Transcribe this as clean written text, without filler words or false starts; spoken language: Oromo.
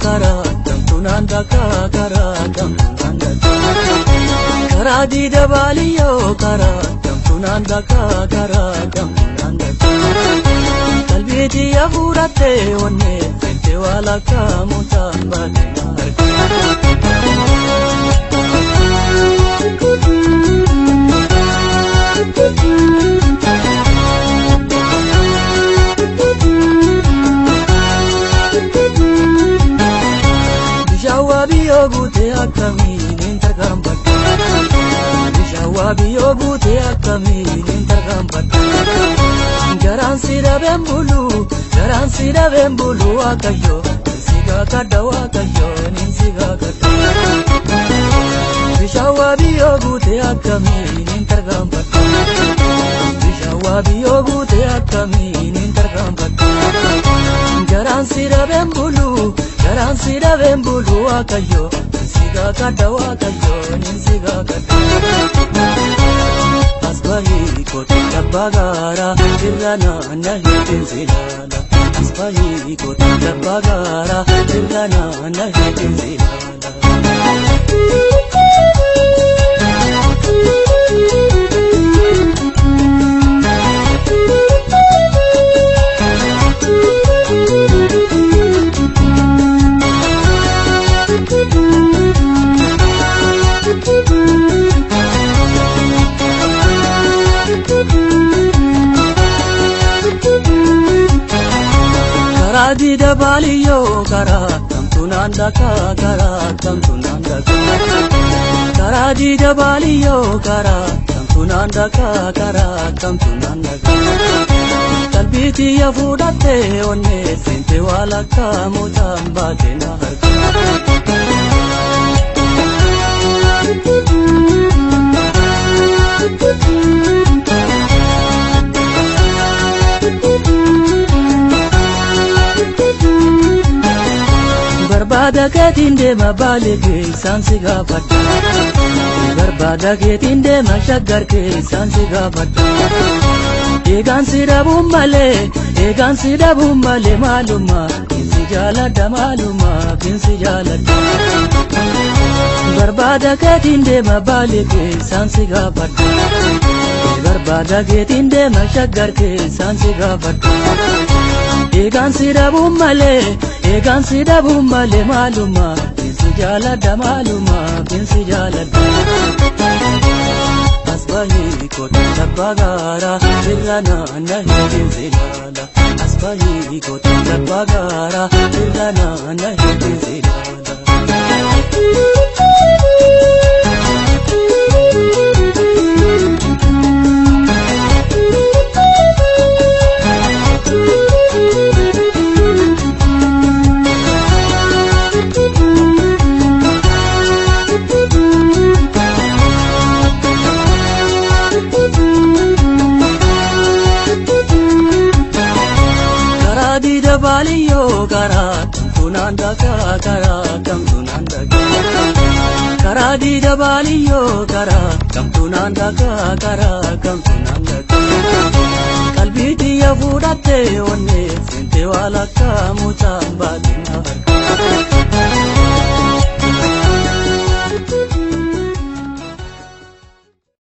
karaa gamtuunaan dhagaa karaa gamtuunaan dhagaa karaa diida baaliyyoo karaa gamtuunaan dhagaa karaa gamtuunaan dhagaa qalbiitii hafuurattee onnee fettee waan akka mucaan baatee Bishawabiyo gute akamin intergambat Bishawabiyo gute akamin intergambat Garan sida bembulu akayo Siga kada wakayo ninsiga kada Bishawabiyo gute akamin intergambat Bishawabiyo gute akamin intergambat Garan sida bembulu akayo Siga kada wakayo ninsiga kada Asbahi kota bagara dirana nahi tinzilala Asbahi kota bagara dirana nahi tinzilala Diida baaliyyoo karaa gamtuunaan dhagaa karaa gamtuunaan dhagaa karaa diida baaliyyoo karaa gamtuunaan dhagaa karaa gamtuunaan dhagaa qalbiitii hafuudhattee onnee fettee waan akka mucaan baatee na Barbada keetiin deema baalee keessaan si gaafadha Barbada keetiin deema shaggar keessaan si gaafadha Eegaan si dhabuun malee maalummaa binsi jaaladha maalummaa binsi jaaladha Barbada keetiin deema baalee keessaan si gaafadha Barbada keetiin deema shaggar keessaan si gaafadha Eegaan si dhabuun malee maalummaa binsi jaaladha maalummaa binsi jaaladha Asbahi kota bagara dirana nahi tinzilala Asbahi kota bagara dirana nahi tinzilala Baaliyyoo karaa gamtuunaan dhagaa karaa gamtuunaan dhagaa karaa diida baaliyyoo karaa gamtuunaan dhagaa karaa gamtuunaan dhagaa qalbiitii hafuudhattee